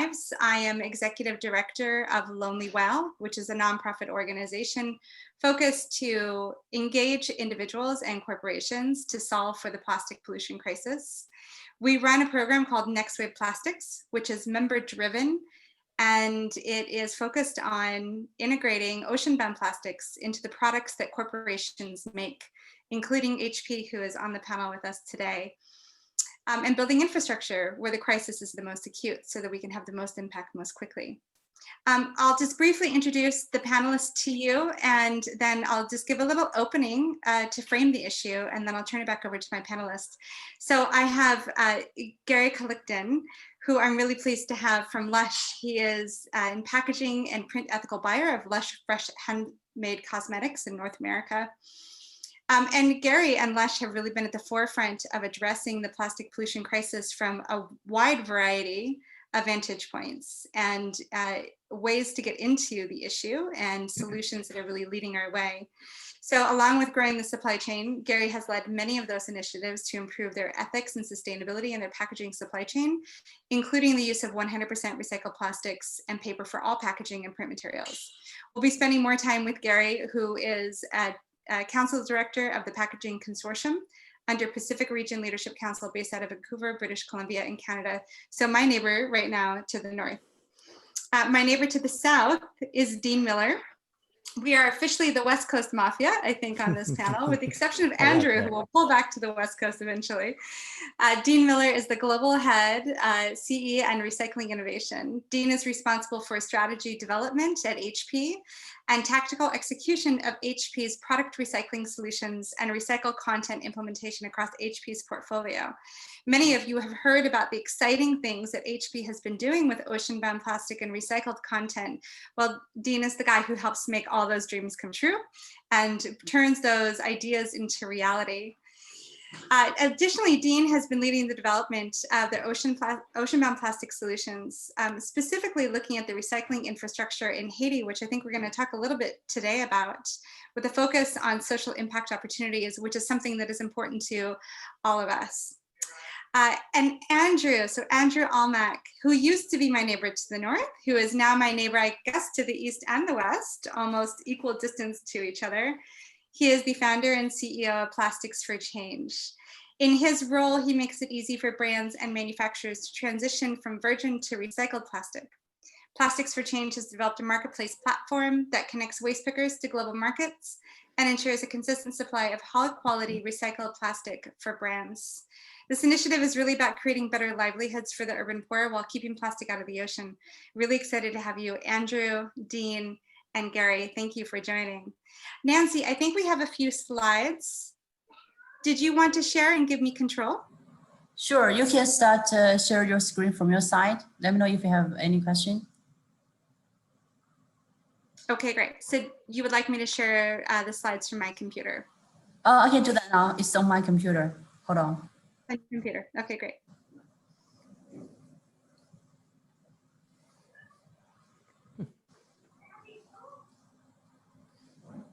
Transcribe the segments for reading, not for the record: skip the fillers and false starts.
Lives. I am executive director of Lonely Whale, which is a nonprofit organization focused to engage individuals and corporations to solve for the plastic pollution crisis. We run a program called Next Wave Plastics, which is member driven, and it is focused on integrating ocean-bound plastics into the products that corporations make, including HP, who is on the panel with us today. And building infrastructure where the crisis is the most acute so that we can have the most impact most quickly. I'll just briefly introduce the panelists to you, and then I'll just give a little opening to frame the issue, and then I'll turn it back over to my panelists. So I have Gary Collickton, who I'm really pleased to have from Lush. He is in packaging and print ethical buyer of Lush Fresh Handmade Cosmetics in North America. And Gary and Lush have really been at the forefront of addressing the plastic pollution crisis from a wide variety of vantage points and ways to get into the issue and solutions that are really leading our way. So along with growing the supply chain, Gary has led many of those initiatives to improve their ethics and sustainability in their packaging supply chain, including the use of 100% recycled plastics and paper for all packaging and print materials. We'll be spending more time with Gary, who is Council Director of the Packaging Consortium under Pacific Region Leadership Council based out of Vancouver, British Columbia in Canada. So my neighbor right now to the north. My neighbor to the south is Dean Miller. We are officially the West Coast Mafia, I think, on this panel, with the exception of Andrew, who will pull back to the West Coast eventually. Dean Miller is the global head, CE and recycling innovation. Dean is responsible for strategy development at HP and tactical execution of HP's product recycling solutions and recycled content implementation across HP's portfolio. Many of you have heard about the exciting things that HP has been doing with ocean-bound plastic and recycled content. Well, Dean is the guy who helps make all those dreams come true and turns those ideas into reality. Additionally, Dean has been leading the development of the ocean-bound plastic solutions, specifically looking at the recycling infrastructure in Haiti, which I think we're going to talk a little bit today about, with a focus on social impact opportunities, which is something that is important to all of us. And Andrew, so Andrew Almack, who used to be my neighbor to the north, who is now my neighbor, I guess, to the east and the west, almost equal distance to each other. He is the founder and CEO of Plastics for Change. In his role, he makes it easy for brands and manufacturers to transition from virgin to recycled plastic. Plastics for Change has developed a marketplace platform that connects waste pickers to global markets and ensures a consistent supply of high-quality recycled plastic for brands. This initiative is really about creating better livelihoods for the urban poor while keeping plastic out of the ocean. Really excited to have you, Andrew, Dean, and Gary. Thank you for joining. Nancy, I think we have a few slides. Did you want to share and give me control? Sure, you can start share your screen from your side. Let me know if you have any question. Okay, great. So you would like me to share the slides from my computer? I can do that now. It's on my computer. Hold on. My computer. Okay, great.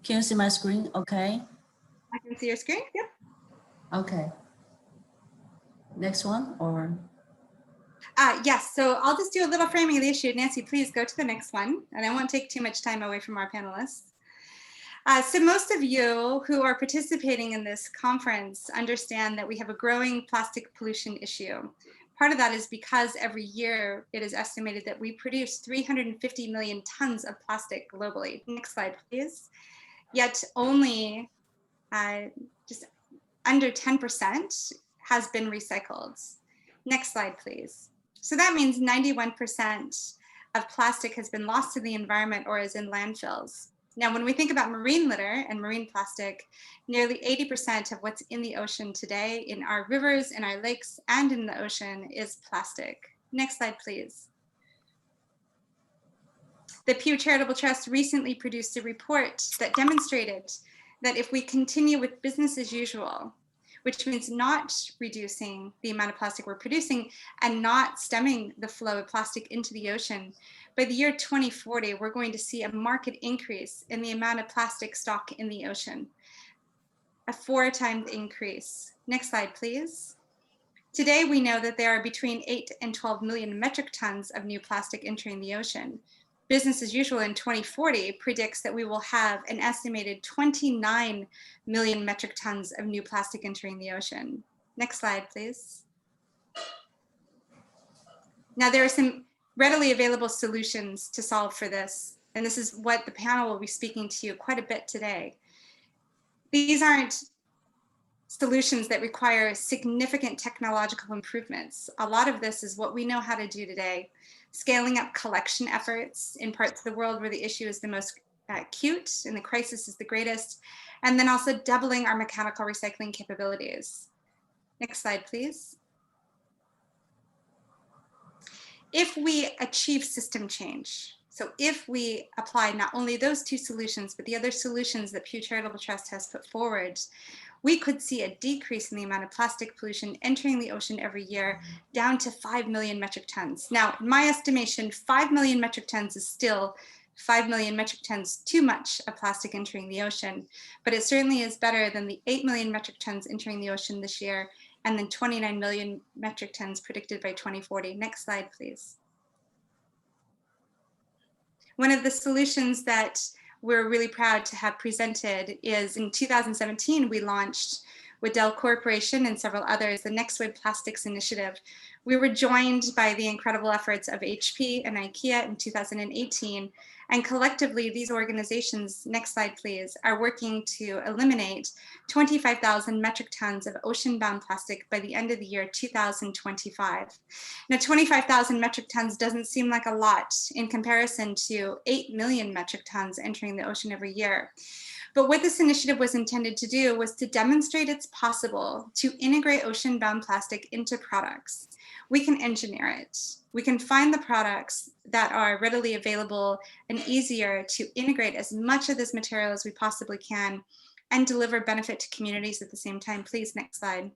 Can you see my screen? Okay. I can see your screen. Yep. Okay. Next one, or? Yes, so I'll just do a little framing of the issue. Nancy, please go to the next one, and I won't take too much time away from our panelists. So most of you who are participating in this conference understand that we have a growing plastic pollution issue. Part of that is because every year it is estimated that we produce 350 million tons of plastic globally. Next slide, please. Yet only just under 10% has been recycled. Next slide, please. So that means 91% of plastic has been lost to the environment or is in landfills. Now, when we think about marine litter and marine plastic, nearly 80% of what's in the ocean today, in our rivers, in our lakes, and in the ocean is plastic. Next slide, please. The Pew Charitable Trust recently produced a report that demonstrated that if we continue with business as usual, which means not reducing the amount of plastic we're producing and not stemming the flow of plastic into the ocean, by the year 2040, we're going to see a marked increase in the amount of plastic stock in the ocean, a 4-time increase. Next slide, please. Today, we know that there are between 8 and 12 million metric tons of new plastic entering the ocean. Business as usual in 2040 predicts that we will have an estimated 29 million metric tons of new plastic entering the ocean. Next slide, please. Now, there are some readily available solutions to solve for this, and this is what the panel will be speaking to you quite a bit today. These aren't solutions that require significant technological improvements. A lot of this is what we know how to do today. Scaling up collection efforts in parts of the world where the issue is the most acute and the crisis is the greatest, and then also doubling our mechanical recycling capabilities. Next slide, please. If we achieve system change, so if we apply not only those two solutions, but the other solutions that Pew Charitable Trust has put forward, we could see a decrease in the amount of plastic pollution entering the ocean every year down to 5 million metric tons. Now, in my estimation, 5 million metric tons is still 5 million metric tons too much of plastic entering the ocean, but it certainly is better than the 8 million metric tons entering the ocean this year and then 29 million metric tons predicted by 2040. Next slide, please. One of the solutions that we're really proud to have presented is in 2017, we launched with Dell Corporation and several others, the Next Wave Plastics Initiative. We were joined by the incredible efforts of HP and IKEA in 2018. And collectively, these organizations, next slide please, are working to eliminate 25,000 metric tons of ocean-bound plastic by the end of the year 2025. Now, 25,000 metric tons doesn't seem like a lot in comparison to 8 million metric tons entering the ocean every year. But what this initiative was intended to do was to demonstrate it's possible to integrate ocean-bound plastic into products. We can engineer it. We can find the products that are readily available and easier to integrate as much of this material as we possibly can and deliver benefit to communities at the same time. Please, next slide.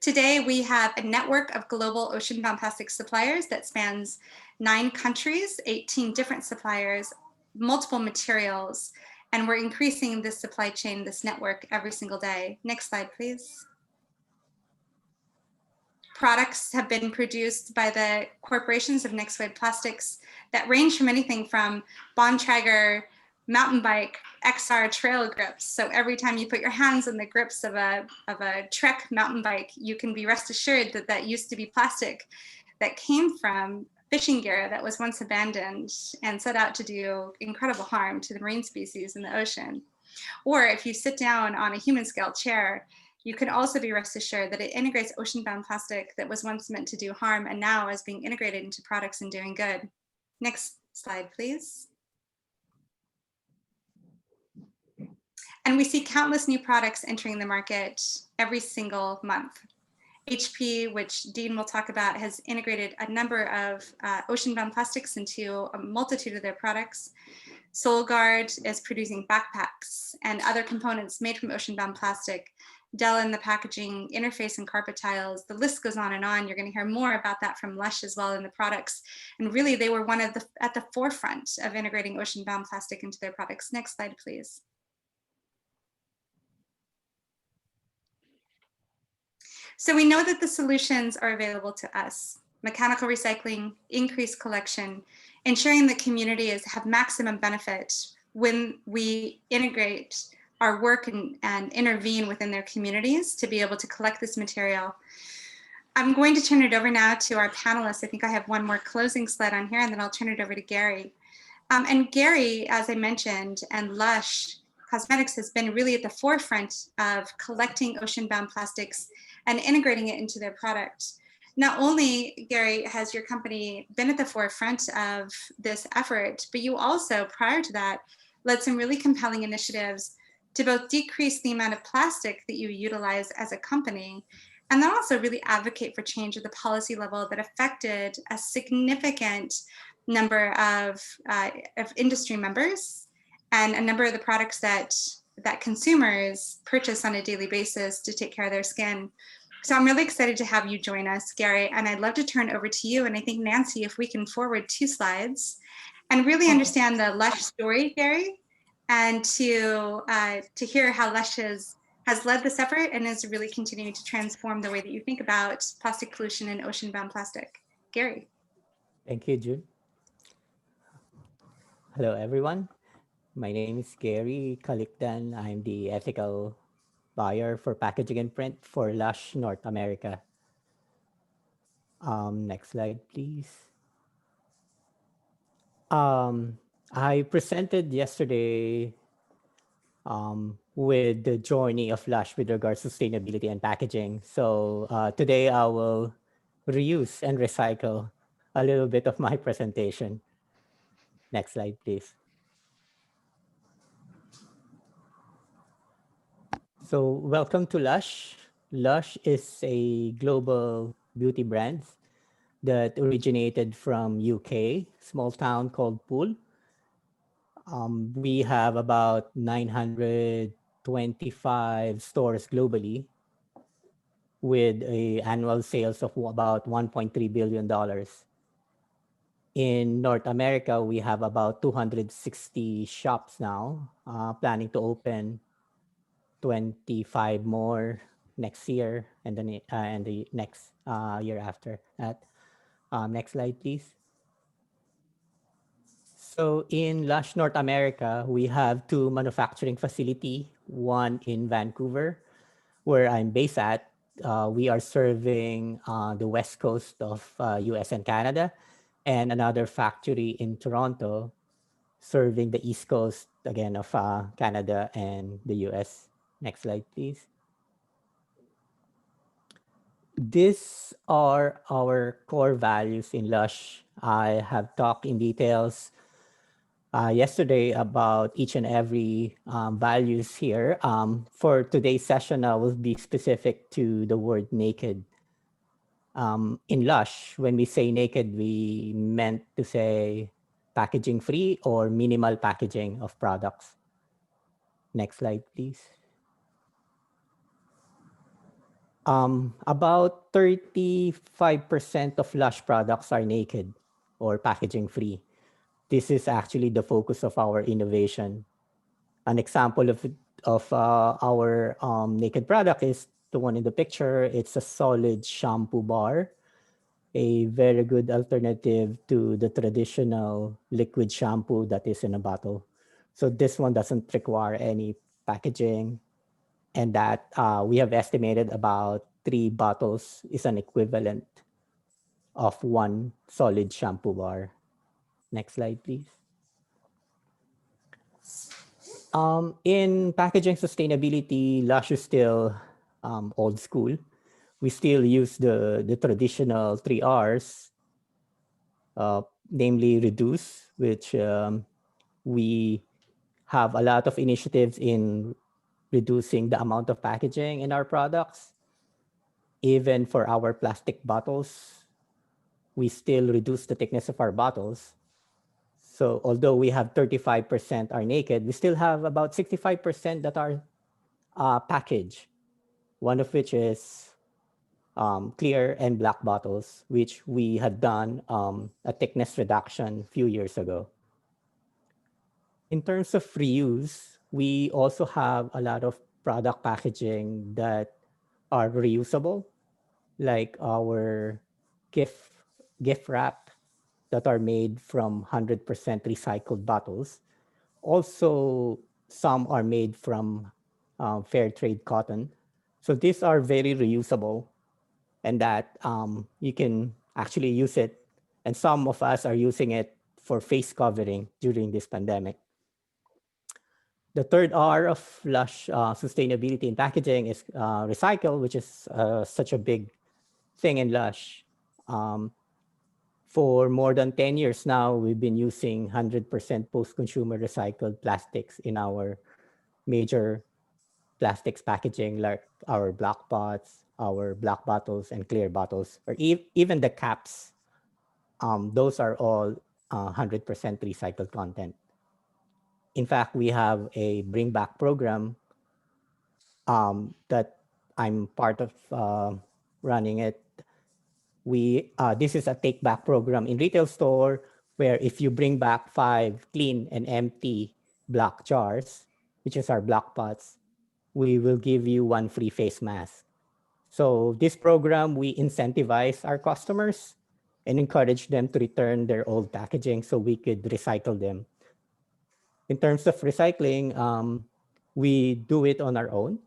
Today, we have a network of global ocean-bound plastic suppliers that spans 9 countries, 18 different suppliers, multiple materials, and we're increasing this supply chain, this network every single day. Next slide, please. Products have been produced by the corporations of Next Wave Plastics that range from anything from Bontrager mountain bike XR trail grips. So every time you put your hands on the grips of a Trek mountain bike, you can be rest assured that that used to be plastic that came from fishing gear that was once abandoned and set out to do incredible harm to the marine species in the ocean. Or if you sit down on a human scale chair, you can also be rest assured that it integrates ocean-bound plastic that was once meant to do harm and now is being integrated into products and doing good. Next slide, please. And we see countless new products entering the market every single month. HP, which Dean will talk about, has integrated a number of ocean-bound plastics into a multitude of their products. SolGuard is producing backpacks and other components made from ocean-bound plastic. Dell in the packaging, Interface and carpet tiles, the list goes on and on. You're going to hear more about that from Lush as well in the products. And really, they were at the forefront of integrating ocean-bound plastic into their products. Next slide, please. So we know that the solutions are available to us. Mechanical recycling, increased collection, ensuring that communities have maximum benefit when we integrate our work and intervene within their communities to be able to collect this material. I'm going to turn it over now to our panelists. I think I have one more closing slide on here, and then I'll turn it over to Gary. And Gary, as I mentioned, and Lush Cosmetics has been really at the forefront of collecting ocean-bound plastics and integrating it into their product. Not only, Gary, has your company been at the forefront of this effort, but you also, prior to that, led some really compelling initiatives to both decrease the amount of plastic that you utilize as a company, and then also really advocate for change at the policy level that affected a significant number of industry members and a number of the products that consumers purchase on a daily basis to take care of their skin. So I'm really excited to have you join us, Gary, and I'd love to turn over to you. And I think, Nancy, if we can forward 2 slides and really understand the Lush story, Gary, and to hear how Lush has has led this effort and is really continuing to transform the way that you think about plastic pollution and ocean-bound plastic. Gary. Thank you, June. Hello, everyone. My name is Gary Kalikdan. I'm the ethical buyer for packaging and print for Lush North America. Next slide, please. I presented yesterday with the journey of Lush with regards to sustainability and packaging. So today I will reuse and recycle a little bit of my presentation. Next slide, please. So welcome to Lush. Lush is a global beauty brand that originated from UK, small town called Poole. We have about 925 stores globally with a annual sales of about $1.3 billion. In North America, we have about 260 shops now, planning to open 25 more next year and then and the next year after that. Next slide, please. So in Lush North America, we have two manufacturing facilities, one in Vancouver, where I'm based at. We are serving the west coast of US and Canada, and another factory in Toronto, serving the east coast, again, of Canada and the US. Next slide, please. These are our core values in Lush. I have talked in details yesterday about each and every values here. For today's session, I will be specific to the word naked. In Lush, when we say naked, we meant to say packaging free or minimal packaging of products. Next slide, please. About 35% of Lush products are naked or packaging free. This is actually the focus of our innovation. An example of our naked product is the one in the picture. It's a solid shampoo bar, a very good alternative to the traditional liquid shampoo that is in a bottle. So this one doesn't require any packaging, and that we have estimated about 3 bottles is an equivalent of 1 solid shampoo bar. Next slide, please. In packaging sustainability, Lush is still old school. We still use the traditional 3 R's, namely reduce, which we have a lot of initiatives in reducing the amount of packaging in our products. Even for our plastic bottles, we still reduce the thickness of our bottles. So although we have 35% are naked, we still have about 65% that are packaged, one of which is clear and black bottles, which we had done a thickness reduction a few years ago. In terms of reuse, we also have a lot of product packaging that are reusable, like our gift wrap that are made from 100% recycled bottles. Also, some are made from fair trade cotton. So these are very reusable, and that you can actually use it. And some of us are using it for face covering during this pandemic. The third R of Lush sustainability in packaging is recycle, which is such a big thing in Lush. For more than 10 years now, we've been using 100% post-consumer recycled plastics in our major plastics packaging, like our black pots, our black bottles, and clear bottles, or even the caps. Those are all 100% recycled content. In fact, we have a bring back program that I'm part of running it. This is a take back program in retail store where if you bring back 5 clean and empty black jars, which is our black pots, we will give you one free face mask. So this program, we incentivize our customers and encourage them to return their old packaging so we could recycle them. In terms of recycling, we do it on our own.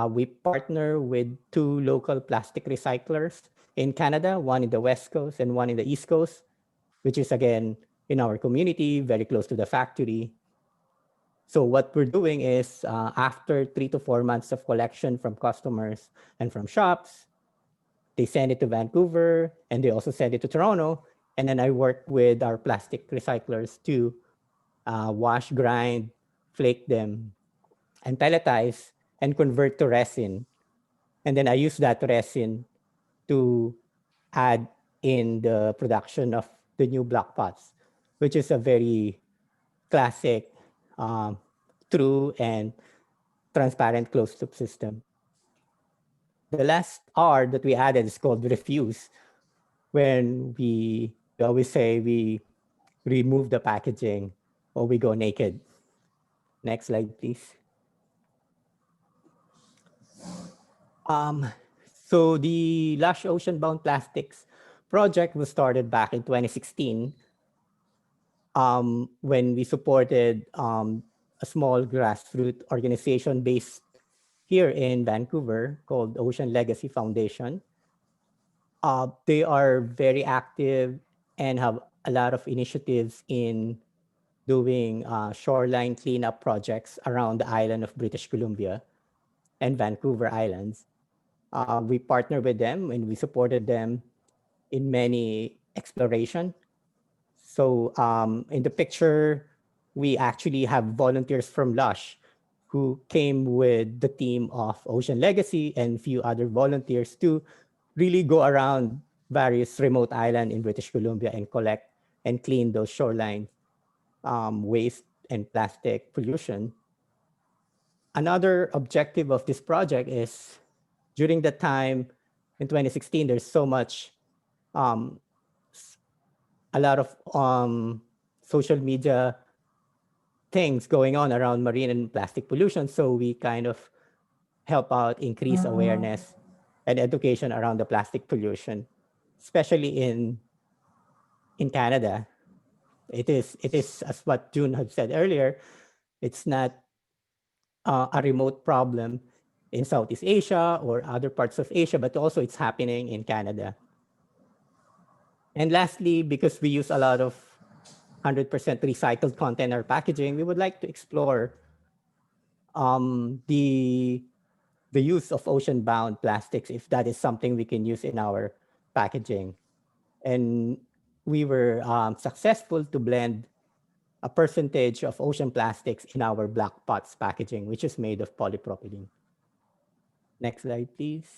We partner with 2 local plastic recyclers in Canada, one in the West Coast and one in the East Coast, which is again in our community, very close to the factory. So what we're doing is after 3 to 4 months of collection from customers and from shops, they send it to Vancouver and they also send it to Toronto. And then I work with our plastic recyclers to wash, grind, flake them, and pelletize and convert to resin. And then I use that resin to add in the production of the new block pots, which is a very classic, true and transparent closed loop system. The last R that we added is called refuse. When we always say we remove the packaging or we go naked. Next slide, please. So the Lush Ocean-Bound Plastics project was started back in 2016 when we supported a small grassroots organization based here in Vancouver called Ocean Legacy Foundation. They are very active and have a lot of initiatives in doing shoreline cleanup projects around the island of British Columbia and Vancouver Islands. We partner with them and we supported them in many exploration. So in the picture, we actually have volunteers from Lush who came with the team of Ocean Legacy and a few other volunteers to really go around various remote islands in British Columbia and collect and clean those shoreline waste and plastic pollution. Another objective of this project is during the time in 2016, there's so much, a lot of social media things going on around marine and plastic pollution. So we kind of help out increase awareness and education around the plastic pollution, especially in Canada. It is, as what June had said earlier, it's not a remote problem in Southeast Asia or other parts of Asia, but also it's happening in Canada. And lastly, because we use a lot of 100% recycled content in our packaging, we would like to explore the use of ocean-bound plastics, if that is something we can use in our packaging. And we were successful to blend a percentage of ocean plastics in our Black Pots packaging, which is made of polypropylene. Next slide, please.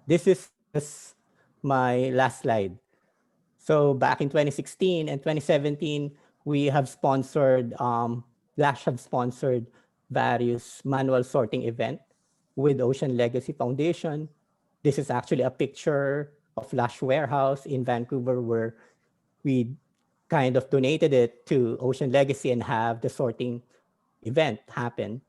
This is my last slide. So back in 2016 and 2017, we have sponsored, Lush have sponsored various manual sorting events with Ocean Legacy Foundation. This is actually a picture of Lush Warehouse in Vancouver where we kind of donated it to Ocean Legacy and have the sorting event happen.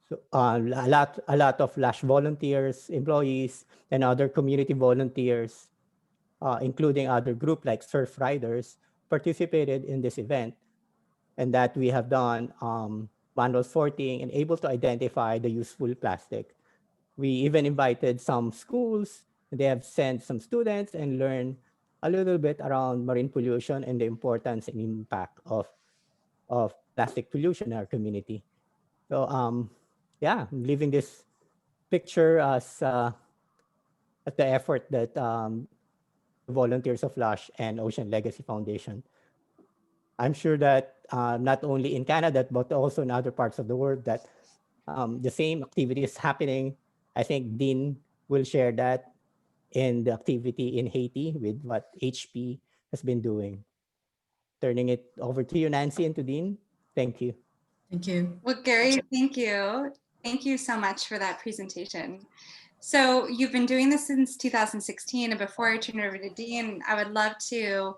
So a lot of Lush volunteers, employees, and other community volunteers, including other groups like Surf Riders, participated in this event. And that we have done manual sorting and able to identify the useful plastic. We even invited some schools. They have sent some students and learned a little bit around marine pollution and the importance and impact of plastic pollution in our community. So yeah, I'm leaving this picture as the effort that volunteers of Lush and Ocean Legacy Foundation. I'm sure that not only in Canada, but also in other parts of the world that the same activity is happening. I think Dean will share that in the activity in Haiti with what HP has been doing. Turning it over to you, Nancy, and to Dean. Thank you. Thank you. Well, Gary, thank you. Thank you so much for that presentation. So you've been doing this since 2016, and before I turn it over to Dean, I would love to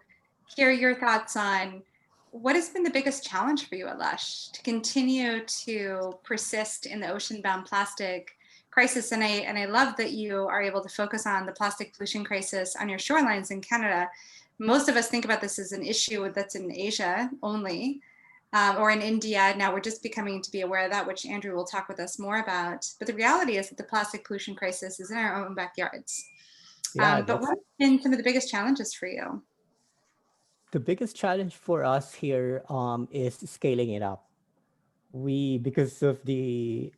hear your thoughts on what has been the biggest challenge for you at Lush to continue to persist in the ocean-bound plastic crisis? And I love that you are able to focus on the plastic pollution crisis on your shorelines in Canada. Most of us think about this as an issue that's in Asia only, or in India. Now we're just becoming to be aware of that, which Andrew will talk with us more about. But the reality is that the plastic pollution crisis is in our own backyards. Yeah, But that's what have been some of the biggest challenges for you? the biggest challenge for us here is scaling it up. Because of the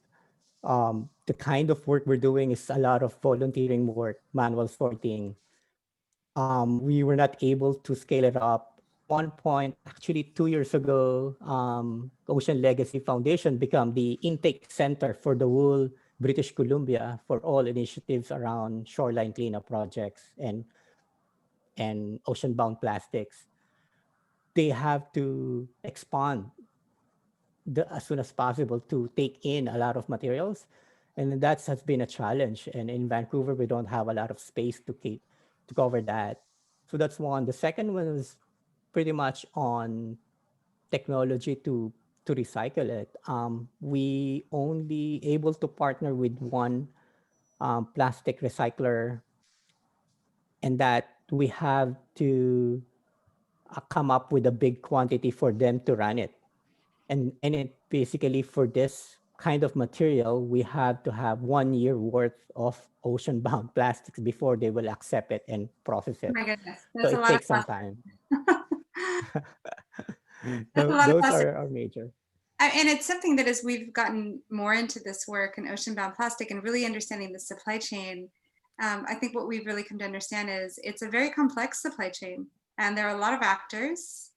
kind of work we're doing is a lot of volunteering work, manual sorting. We were not able to scale it up. One point, actually 2 years ago, Ocean Legacy Foundation became the intake center for the whole British Columbia for all initiatives around shoreline cleanup projects and ocean-bound plastics. They have to expand as soon as possible to take in a lot of materials. And that has been a challenge. And in Vancouver, we don't have a lot of space to cover that. So that's one. The second one is pretty much on technology to recycle it. We only able to partner with one plastic recycler, and that we have to come up with a big quantity for them to run it. And it basically, for this kind of material, we have to have 1 year worth of ocean-bound plastics before they will accept it and process Oh it. my goodness, So that's a it lot of takes some plastic. time. That's a lot of Those plastic. are major. And it's something that as we've gotten more into this work in ocean-bound plastic and really understanding the supply chain, I think what we've really come to understand is it's a very complex supply chain, and there are a lot of actors,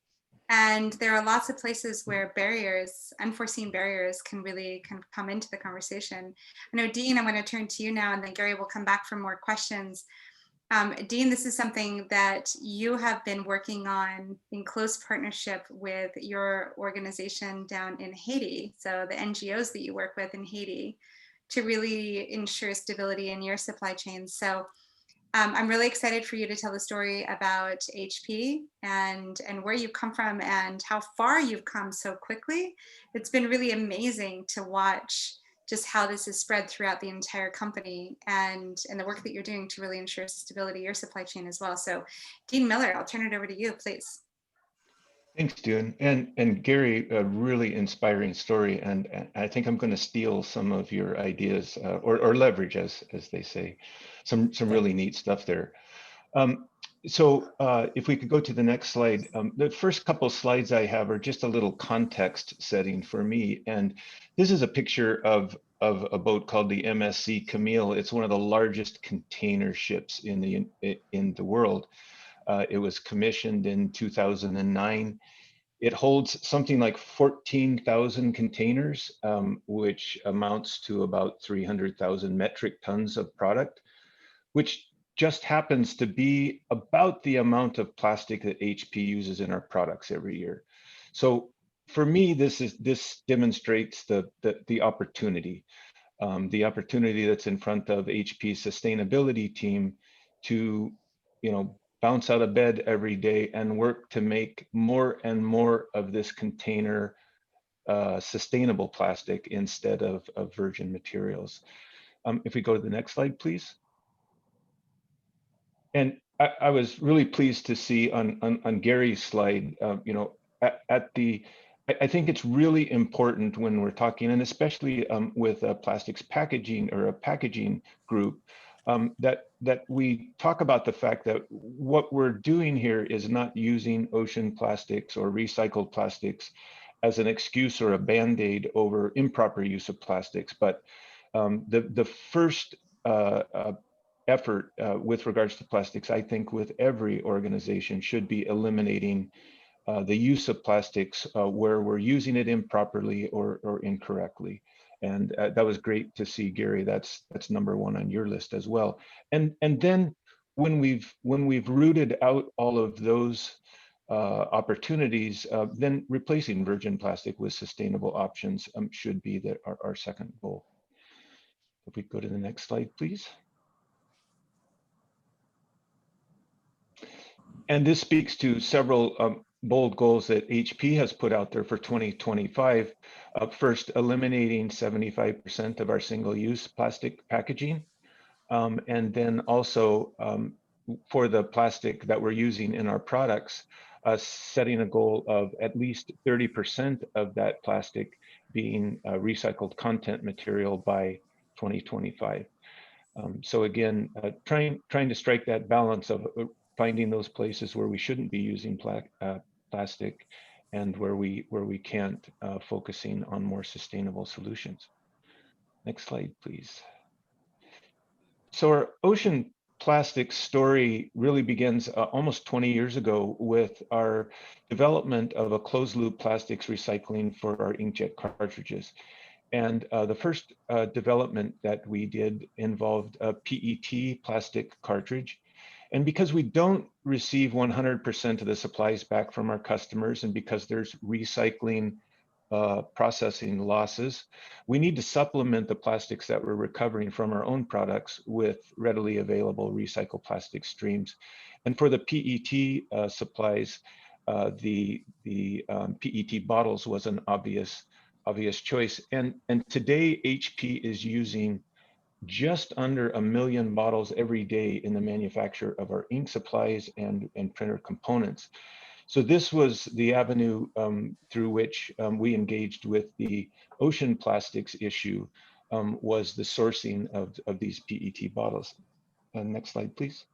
and there are lots of places where barriers, unforeseen barriers, can really come into the conversation. I know, Dean, I'm going to turn to you now, and then Gary will come back for more questions. Dean, this is something that you have been working on in close partnership with your organization down in Haiti, so the NGOs that you work with in Haiti, to really ensure stability in your supply chain. So I'm really excited for you to tell the story about HP and where you come from and how far you've come so quickly. It's been really amazing to watch just how this is spread throughout the entire company and the work that you're doing to really ensure stability of your supply chain as well. So Dean Miller, I'll turn it over to you, please. Thanks, Dune. And Gary, a really inspiring story. And I think I'm going to steal some of your ideas or leverage, as they say, some really neat stuff there. So if we could go to the next slide, the first couple slides I have are just a little context setting for me. And this is a picture of a boat called the MSC Camille. It's one of the largest container ships in the world. It was commissioned in 2009. It holds something like 14,000 containers, which amounts to about 300,000 metric tons of product, which just happens to be about the amount of plastic that HP uses in our products every year. So for me, this demonstrates the opportunity, that's in front of HP's sustainability team to, bounce out of bed every day and work to make more and more of this container sustainable plastic instead of virgin materials. If we go to the next slide, please. And I was really pleased to see on Gary's slide, I think it's really important when we're talking, and especially with a plastics packaging or a packaging group, that we talk about the fact that what we're doing here is not using ocean plastics or recycled plastics as an excuse or a band-aid over improper use of plastics, but the first effort with regards to plastics, I think with every organization, should be eliminating the use of plastics where we're using it improperly or incorrectly. And that was great to see, Gary. That's number one on your list as well. And then when we've rooted out all of those opportunities, then replacing virgin plastic with sustainable options should be our second goal. If we go to the next slide, please. And this speaks to several bold goals that HP has put out there for 2025. First, eliminating 75% of our single-use plastic packaging. And then also for the plastic that we're using in our products, setting a goal of at least 30% of that plastic being recycled content material by 2025. So again, trying to strike that balance of finding those places where we shouldn't be using plastic and where we can't, focusing on more sustainable solutions. Next slide, please. So our ocean plastics story really begins almost 20 years ago with our development of a closed loop plastics recycling for our inkjet cartridges. And the first development that we did involved a PET plastic cartridge. And because we don't receive 100% of the supplies back from our customers, and because there's recycling processing losses, we need to supplement the plastics that we're recovering from our own products with readily available recycled plastic streams. And for the PET supplies, the PET bottles was an obvious choice. And today HP is using just under 1 million bottles every day in the manufacture of our ink supplies and printer components. So this was the avenue through which we engaged with the ocean plastics issue, was the sourcing of these PET bottles. Next slide, please.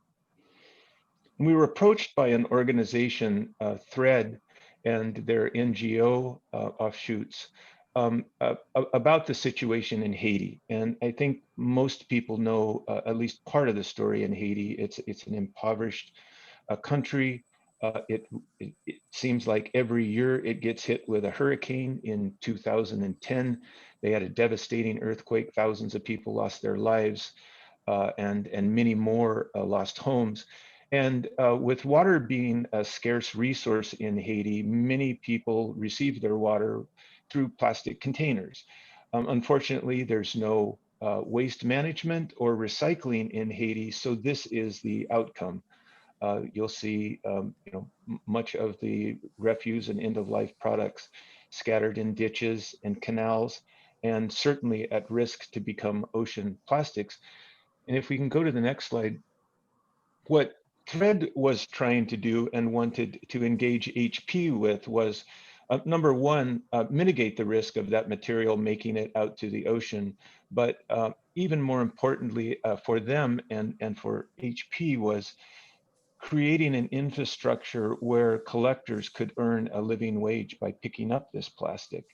We were approached by an organization, Thread, and their NGO offshoots about the situation in Haiti. And I think most people know at least part of the story in Haiti. It's an impoverished country. It seems like every year it gets hit with a hurricane. In 2010, they had a devastating earthquake. Thousands of people lost their lives, and many more lost homes. And with water being a scarce resource in Haiti, many people receive their water through plastic containers. Unfortunately, there's no waste management or recycling in Haiti, so this is the outcome. You'll see much of the refuse and end-of-life products scattered in ditches and canals, and certainly at risk to become ocean plastics. And if we can go to the next slide, what Thread was trying to do and wanted to engage HP with was, number one, mitigate the risk of that material making it out to the ocean. But even more importantly for them and for HP was creating an infrastructure where collectors could earn a living wage by picking up this plastic.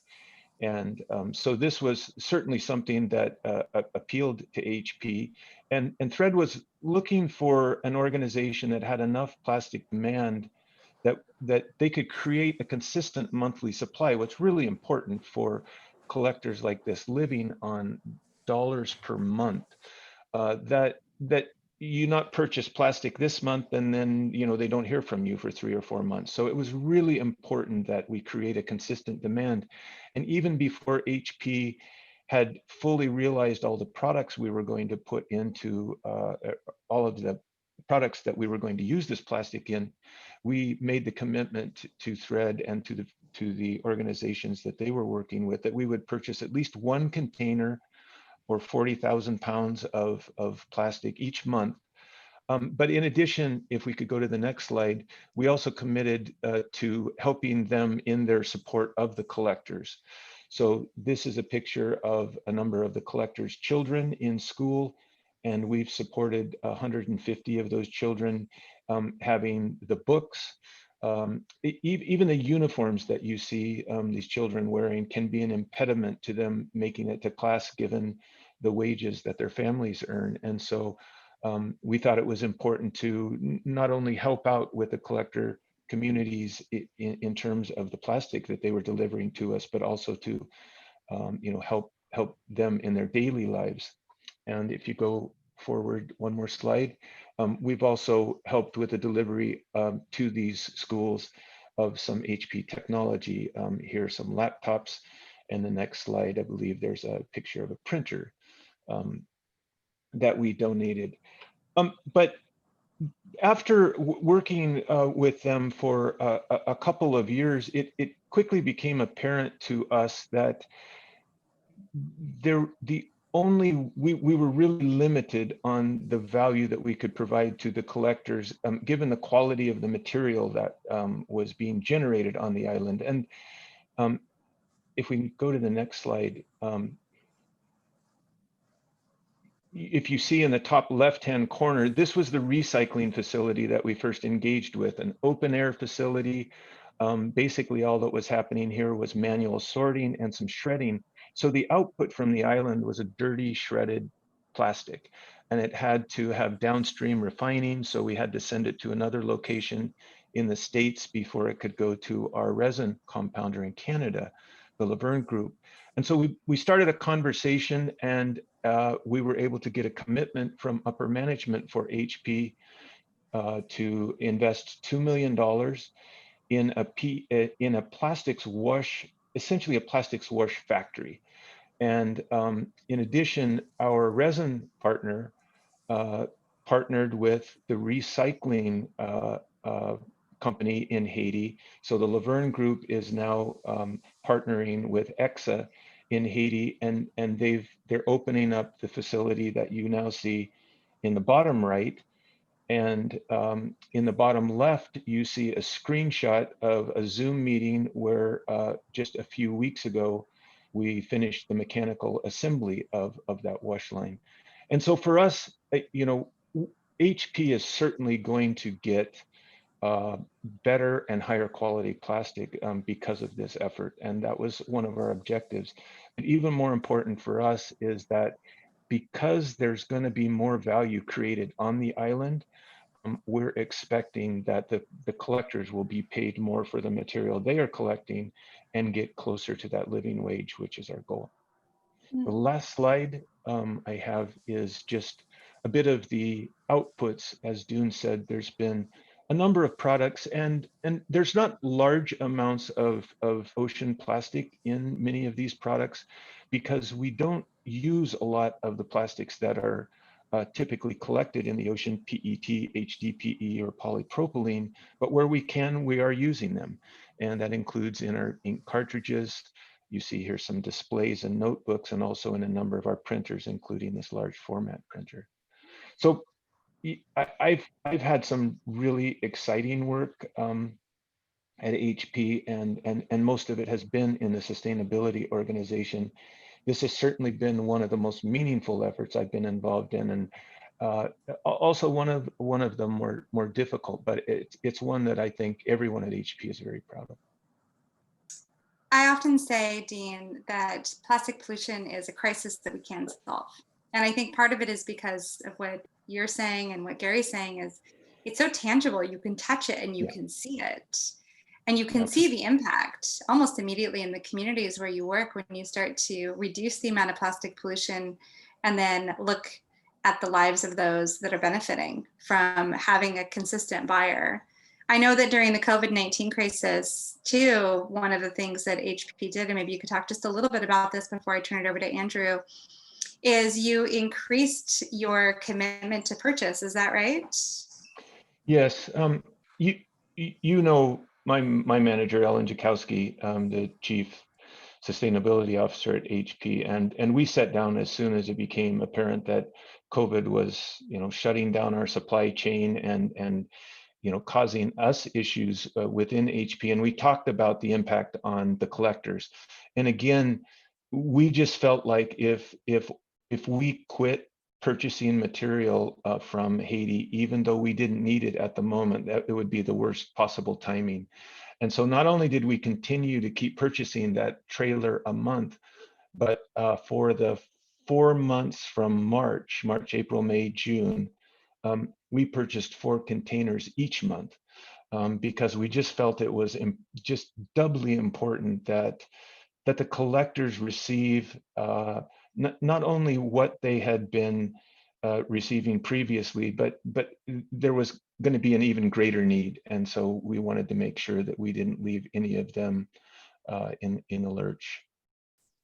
And so this was certainly something that appealed to HP. And Thread was looking for an organization that had enough plastic demand that they could create a consistent monthly supply. What's really important for collectors like this living on dollars per month, that you not purchase plastic this month and then they don't hear from you for 3 or 4 months. So it was really important that we create a consistent demand. And even before HP had fully realized all the products we were going to put into all of the products that we were going to use this plastic in, we made the commitment to Thread and to the organizations that they were working with that we would purchase at least 1 container or 40,000 pounds of plastic each month. But in addition, if we could go to the next slide, we also committed to helping them in their support of the collectors. So this is a picture of a number of the collectors' children in school, and we've supported 150 of those children having the books. Even the uniforms that you see these children wearing can be an impediment to them making it to class given the wages that their families earn. And so we thought it was important to not only help out with the collector communities in terms of the plastic that they were delivering to us, but also to help them in their daily lives. And if you go forward one more slide, we've also helped with the delivery to these schools of some HP technology. Here are some laptops, and the next slide, I believe there's a picture of a printer that we donated. But after working with them for a couple of years, it quickly became apparent to us that we were really limited on the value that we could provide to the collectors, given the quality of the material that was being generated on the island. And if we go to the next slide, if you see in the top left-hand corner, this was the recycling facility that we first engaged with, an open air facility. Basically, all that was happening here was manual sorting and some shredding. So the output from the island was a dirty, shredded plastic, and it had to have downstream refining. So we had to send it to another location in the States before it could go to our resin compounder in Canada, the Laverne Group. And so we started a conversation, and we were able to get a commitment from upper management for HP to invest $2 million in a plastics wash, essentially a plastics wash factory. And in addition, our resin partner partnered with the recycling company in Haiti. So the Laverne Group is now partnering with EXA in Haiti, and they're opening up the facility that you now see in the bottom right. And in the bottom left, you see a screenshot of a Zoom meeting where just a few weeks ago, we finished the mechanical assembly of that wash line. And so for us, HP is certainly going to get better and higher quality plastic because of this effort. And that was one of our objectives. But even more important for us is that because there's going to be more value created on the island, we're expecting that the collectors will be paid more for the material they are collecting and get closer to that living wage, which is our goal. The last slide I have is just a bit of the outputs. As Dune said, there's been a number of products, and there's not large amounts of ocean plastic in many of these products because we don't use a lot of the plastics that are typically collected in the ocean, PET, HDPE, or polypropylene, but where we can, we are using them. And that includes in our ink cartridges. You see here some displays and notebooks, and also in a number of our printers, including this large format printer. So I've had some really exciting work at HP, and most of it has been in the sustainability organization. This has certainly been one of the most meaningful efforts I've been involved in, and also one of the more difficult, but it's one that I think everyone at HP is very proud of. I often say, Dean, that plastic pollution is a crisis that we can solve. And I think part of it is because of what you're saying and what Gary's saying is it's so tangible. You can touch it and you can see it. And you can see the impact almost immediately in the communities where you work when you start to reduce the amount of plastic pollution and then look at the lives of those that are benefiting from having a consistent buyer. I know that during the COVID-19 crisis, too, one of the things that HP did, and maybe you could talk just a little bit about this before I turn it over to Andrew, is you increased your commitment to purchase. Is that right? Yes. You know, my manager, Ellen Jakowski, the chief sustainability officer at HP, and we sat down as soon as it became apparent that COVID was, shutting down our supply chain and causing us issues within HP. And we talked about the impact on the collectors. And again, we just felt like if we quit purchasing material from Haiti, even though we didn't need it at the moment, that it would be the worst possible timing. And so not only did we continue to keep purchasing that trailer a month, but for the 4 months from March, April, May, June, we purchased 4 containers each month because we just felt it was just doubly important that the collectors receive not only what they had been receiving previously, but there was going to be an even greater need. And so we wanted to make sure that we didn't leave any of them in the lurch.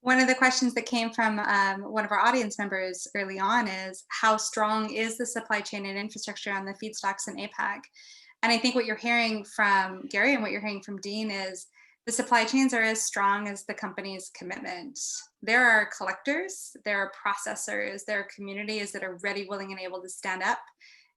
One of the questions that came from one of our audience members early on is how strong is the supply chain and infrastructure on the feedstocks in APAC? And I think what you're hearing from Gary and what you're hearing from Dean is the supply chains are as strong as the company's commitment. There are collectors, there are processors, there are communities that are ready, willing, and able to stand up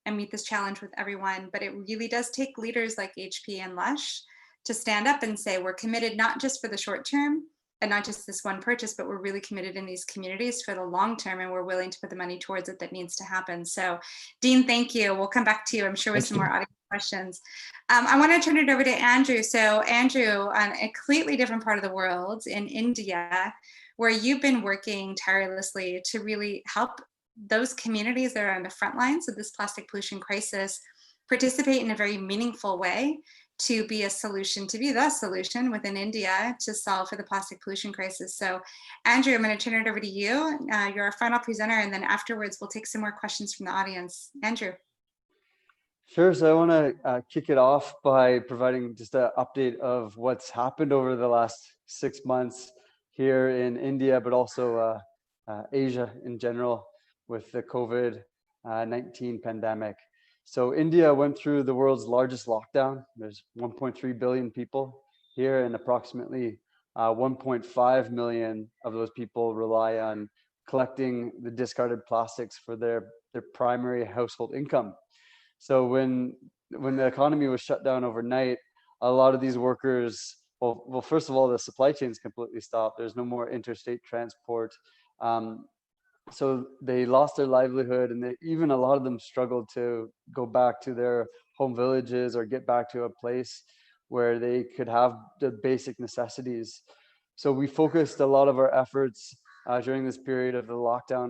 and meet this challenge with everyone. But it really does take leaders like HP and Lush to stand up and say, we're committed not just for the short term, and not just this one purchase, but we're really committed in these communities for the long term, and we're willing to put the money towards it that needs to happen. So Dean, thank you. We'll come back to you, I'm sure, with some more audience questions. I want to turn it over to Andrew. So Andrew, on a completely different part of the world in India, where you've been working tirelessly to really help those communities that are on the front lines of this plastic pollution crisis participate in a very meaningful way to be a solution, to be the solution within India to solve for the plastic pollution crisis. So Andrew, I'm going to turn it over to you. You're our final presenter, and then afterwards we'll take some more questions from the audience. Andrew. Sure. So I want to kick it off by providing just an update of what's happened over the last 6 months here in India, but also Asia in general with the COVID-19 pandemic. So India went through the world's largest lockdown. There's 1.3 billion people here, and approximately 1.5 million of those people rely on collecting the discarded plastics for their primary household income. So when the economy was shut down overnight, a lot of these workers, well, first of all, the supply chains completely stopped. There's no more interstate transport. So they lost their livelihood, and even a lot of them struggled to go back to their home villages or get back to a place where they could have the basic necessities. So we focused a lot of our efforts during this period of the lockdown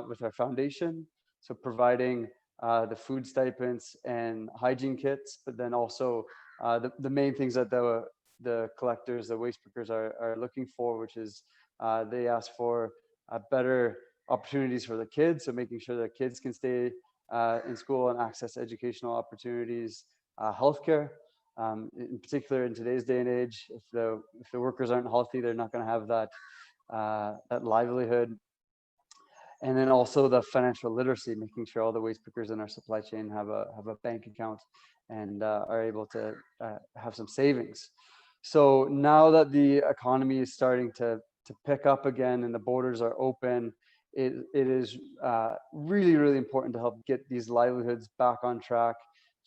with our foundation. So providing the food stipends and hygiene kits, but then also the main things that the collectors, the waste pickers are looking for, which is they ask for better opportunities for the kids, so making sure that kids can stay in school and access educational opportunities, healthcare, in particular in today's day and age. If the workers aren't healthy, they're not going to have that livelihood. And then also the financial literacy, making sure all the waste pickers in our supply chain have a bank account and are able to have some savings. So now that the economy is starting to pick up again and the borders are open, it is really, really important to help get these livelihoods back on track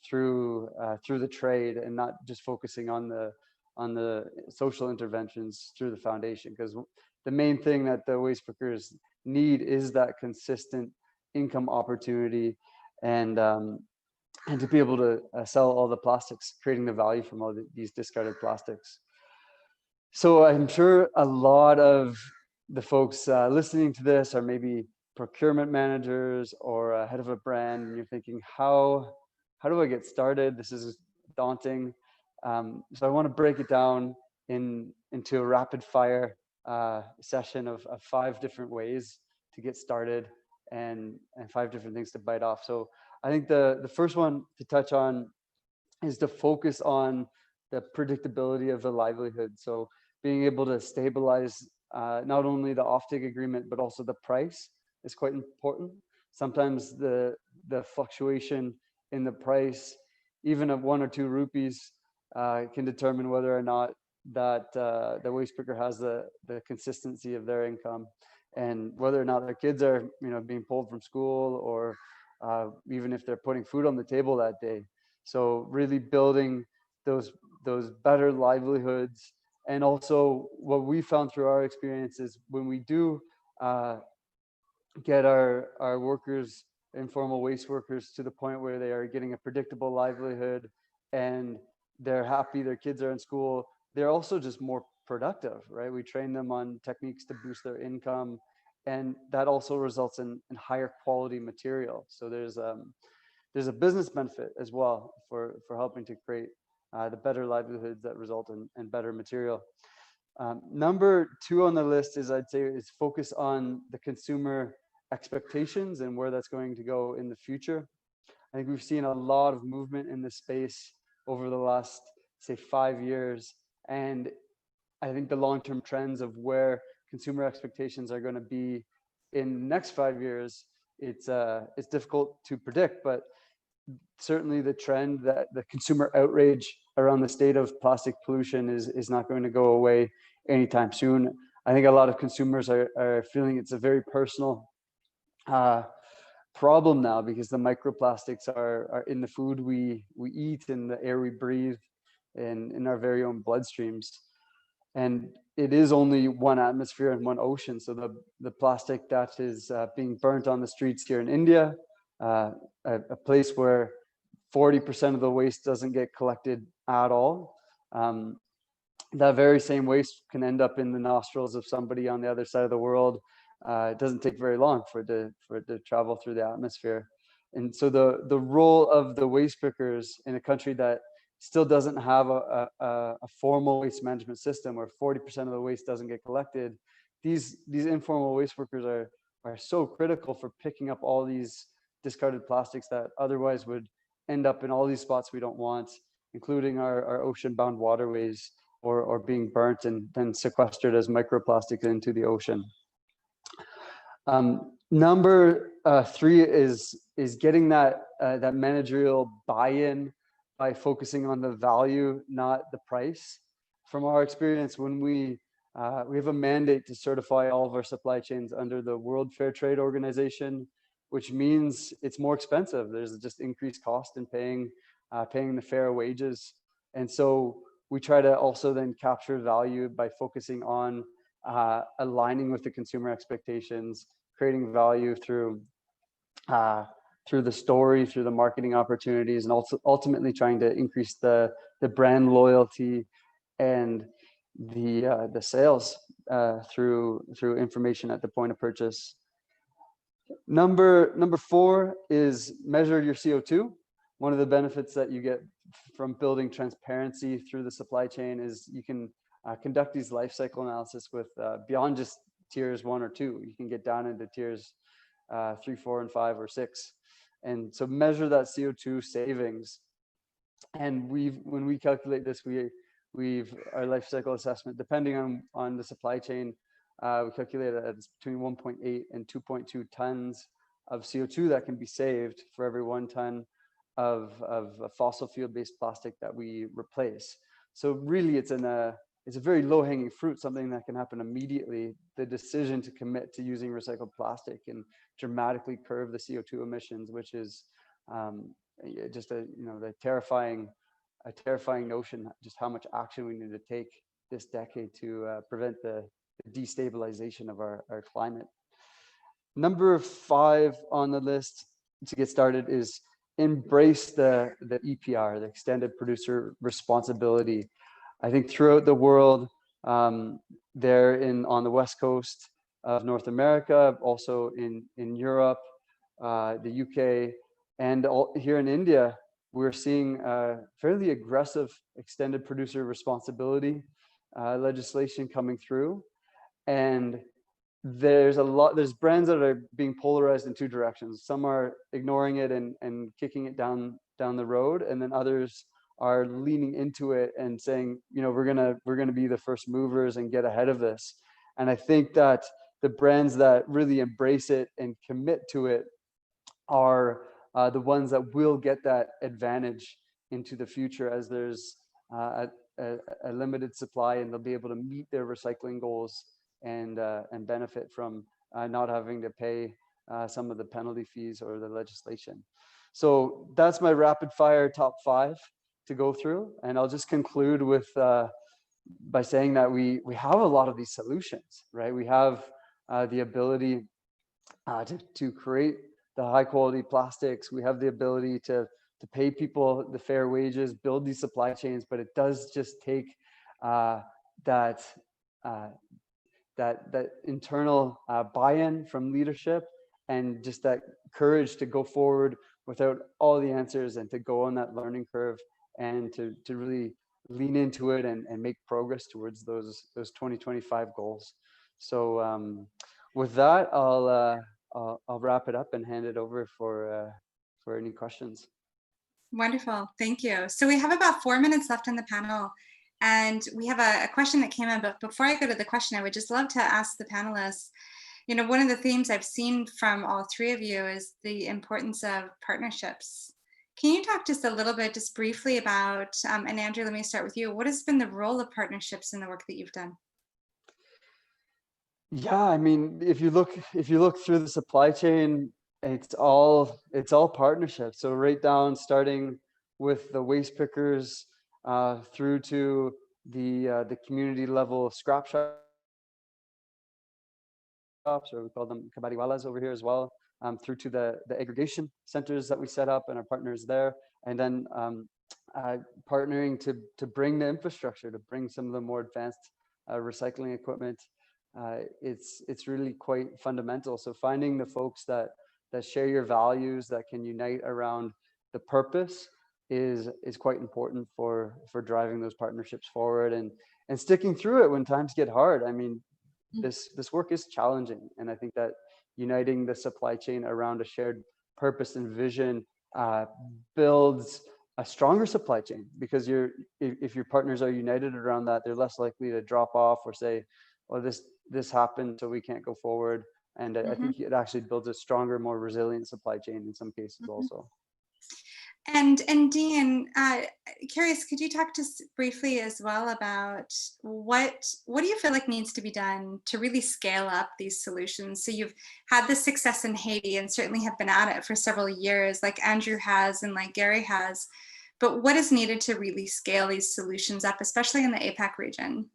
through the trade, and not just focusing on the social interventions through the foundation, because the main thing that the waste pickers need is that consistent income opportunity, and to be able to sell all the plastics, creating the value from all these discarded plastics. So I'm sure a lot of the folks listening to this are maybe procurement managers or head of a brand, and you're thinking, how do I get started? This is daunting. So I want to break it down into a rapid fire session of 5 different ways to get started and 5 different things to bite off. So I think the first one to touch on is to focus on the predictability of the livelihood. So being able to stabilize not only the offtake agreement, but also the price is quite important. Sometimes the fluctuation in the price, even of 1 or 2 rupees, can determine whether or not that the waste picker has the consistency of their income, and whether or not their kids are being pulled from school, or even if they're putting food on the table that day. So really building those better livelihoods. And also what we found through our experience is when we do get our workers, informal waste workers, to the point where they are getting a predictable livelihood and they're happy, their kids are in school, they're also just more productive, right? We train them on techniques to boost their income, and that also results in higher quality material. So there's a business benefit as well for helping to create the better livelihoods that result in better material. Number 2 on the list is, I'd say, is focus on the consumer expectations and where that's going to go in the future. I think we've seen a lot of movement in this space over the last, say, 5 years. And I think the long-term trends of where consumer expectations are going to be in the next 5 years, it's difficult to predict. But certainly the trend that the consumer outrage around the state of plastic pollution is not going to go away anytime soon. I think a lot of consumers are feeling it's a very personal problem now, because the microplastics are in the food we eat, in the air we breathe, and in our very own bloodstreams. And it is only one atmosphere and one ocean. So the plastic that is being burnt on the streets here in India, a place where 40% of the waste doesn't get collected at all, that very same waste can end up in the nostrils of somebody on the other side of the world. It doesn't take very long for it to travel through the atmosphere. And so the role of the waste pickers in a country that still doesn't have a formal waste management system, where 40% of the waste doesn't get collected, these informal waste workers are so critical for picking up all these discarded plastics that otherwise would end up in all these spots we don't want, including our ocean-bound waterways, or being burnt and then sequestered as microplastics into the ocean. Number 3 is getting that managerial buy-in by focusing on the value, not the price. From our experience, when we have a mandate to certify all of our supply chains under the World Fair Trade Organization, which means it's more expensive. There's just increased cost in paying the fair wages. And so we try to also then capture value by focusing on aligning with the consumer expectations, creating value through the story, through the marketing opportunities, and also ultimately trying to increase the brand loyalty and the sales through information at the point of purchase. Number 4 is measure your CO2. One of the benefits that you get from building transparency through the supply chain is you can conduct these life cycle analysis with beyond just tiers 1 or 2. You can get down into tiers 3, 4, and 5, or 6, and so measure that CO2 savings. And when we calculate this, our life cycle assessment, depending on the supply chain, we calculate it as between 1.8 and 2.2 tons of CO2 that can be saved for every 1 ton of a fossil fuel-based plastic that we replace. So really, it's a very low-hanging fruit, something that can happen immediately. The decision to commit to using recycled plastic and dramatically curb the CO2 emissions, which is just a terrifying notion, just how much action we need to take this decade to prevent the destabilization of our climate. Number 5 on the list to get started is embrace the EPR, the extended producer responsibility. I think throughout the world, there on the West Coast of North America, also in Europe, the UK, and here in India, we're seeing fairly aggressive extended producer responsibility legislation coming through. And there's brands that are being polarized in 2 directions. Some are ignoring it and kicking it down the road, and then others are leaning into it and saying, we're gonna be the first movers and get ahead of this. And I think that the brands that really embrace it and commit to it are the ones that will get that advantage into the future, as there's a limited supply, and they'll be able to meet their recycling goals and benefit from not having to pay some of the penalty fees or the legislation. So that's my rapid fire top 5 to go through, and I'll just conclude with by saying that we have a lot of these solutions, right? We have the ability to create the high quality plastics. We have the ability to pay people the fair wages, build these supply chains, but it does just take that internal buy-in from leadership, and just that courage to go forward without all the answers, and to go on that learning curve, and to really lean into it and make progress towards those 2025 goals. So with that, I'll wrap it up and hand it over for any questions. Wonderful, thank you. So we have about 4 minutes left on the panel, And we have a question that came in, but before I go to the question, I would just love to ask the panelists, one of the themes I've seen from all three of you is the importance of partnerships. Can you talk just a little bit, just briefly about, and Andrew, let me start with you. What has been the role of partnerships in the work that you've done? Yeah, I mean, if you look through the supply chain, it's all partnerships. So right down, starting with the waste pickers, through to the community level scrap shops, or we call them kabadiwalas over here as well, through to the aggregation centers that we set up and our partners there, and then partnering to bring the infrastructure, to bring some of the more advanced recycling equipment. It's really quite fundamental. So finding the folks that share your values, that can unite around the purpose, is quite important for driving those partnerships forward, and sticking through it when times get hard. I mean, this work is challenging, and I think that uniting the supply chain around a shared purpose and vision builds a stronger supply chain, because if your partners are united around that, they're less likely to drop off or say, "Oh, this happened, so we can't go forward." And I think it actually builds a stronger, more resilient supply chain in some cases also. And Dean, curious, could you talk just briefly as well about what do you feel like needs to be done to really scale up these solutions? So you've had this success in Haiti and certainly have been at it for several years, like Andrew has and like Gary has. But what is needed to really scale these solutions up, especially in the APAC region?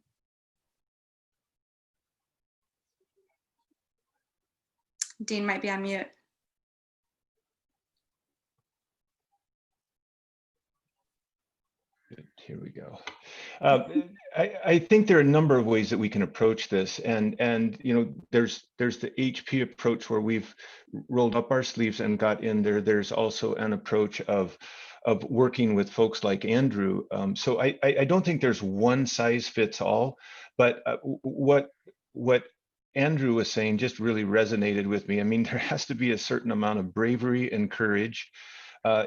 Dean might be on mute. Here we go. I think there are a number of ways that we can approach this, and there's the HP approach where we've rolled up our sleeves and got in there. There's also an approach of working with folks like Andrew. So I don't think there's one size fits all, but what Andrew was saying just really resonated with me. I mean, there has to be a certain amount of bravery and courage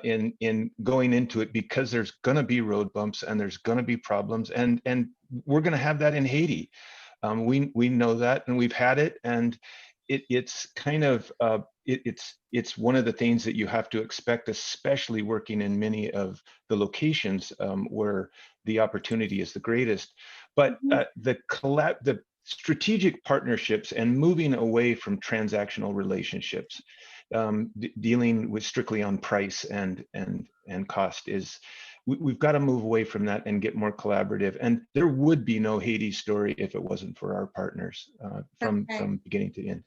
in going into it, because there's going to be road bumps and there's going to be problems, and we're going to have that in Haiti. We know that, and we've had it, and it's kind of it's one of the things that you have to expect, especially working in many of the locations where the opportunity is the greatest. But the strategic partnerships and moving away from transactional relationships, dealing with strictly on price and cost, is we've got to move away from that and get more collaborative. And there would be no Haiti story if it wasn't for our partners from beginning to end.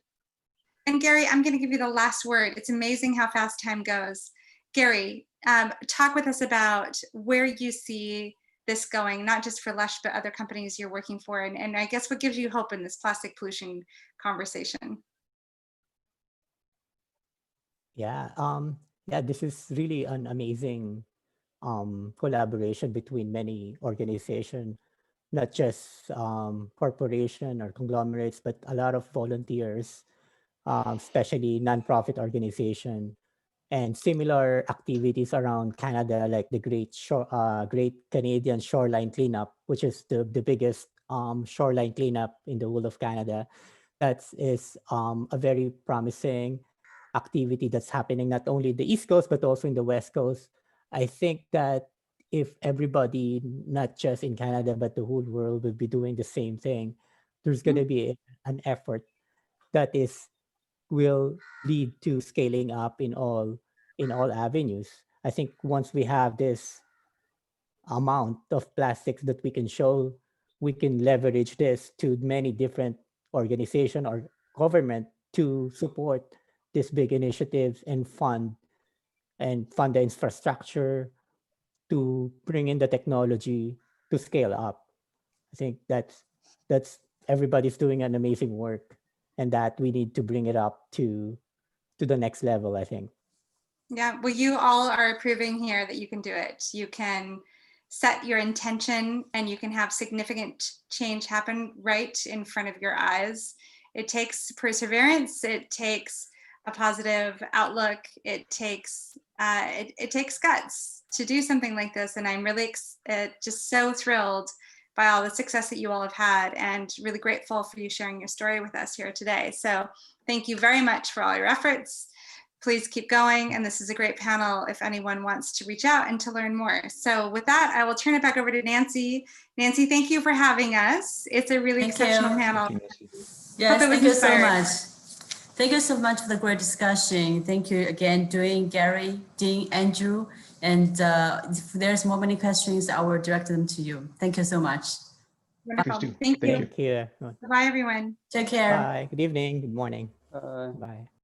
And Gary, I'm going to give you the last word. It's amazing how fast time goes. Gary, talk with us about where you see this going, not just for Lush, but other companies you're working for. And I guess what gives you hope in this plastic pollution conversation? Yeah, this is really an amazing collaboration between many organizations, not just corporation or conglomerates, but a lot of volunteers, especially nonprofit organization, and similar activities around Canada, like the Great Canadian Shoreline Cleanup, which is the biggest shoreline cleanup in the whole of Canada. That is a very promising activity that's happening not only in the East Coast, but also in the West Coast. I think that if everybody, not just in Canada, but the whole world, will be doing the same thing, there's going to be an effort that will lead to scaling up in all avenues. I think once we have this amount of plastics that we can show, we can leverage this to many different organizations or government to support these big initiatives and fund the infrastructure to bring in the technology to scale up. I think that's everybody's doing an amazing work, and that we need to bring it up to the next level, I think. Yeah, well, you all are proving here that you can do it. You can set your intention and you can have significant change happen right in front of your eyes. It takes perseverance. It takes a positive outlook. It takes guts to do something like this. And I'm really just so thrilled by all the success that you all have had, and really grateful for you sharing your story with us here today. So thank you very much for all your efforts. Please keep going. And this is a great panel if anyone wants to reach out and to learn more. So with that, I will turn it back over to Nancy. Nancy, thank you for having us. It's a really Thank exceptional you. panel. Thank you, Nancy. Yes, it was thank you so inspiring. much. Thank you so much for the great discussion. Thank you again, Dwayne, Gary, Dean, Andrew. And if there's more many questions, I will direct them to you. Thank you so much. Wonderful. Stu. Thank you. Thank you. Thank you. Bye, everyone. Take care. Bye. Good evening. Good morning. Uh, Bye.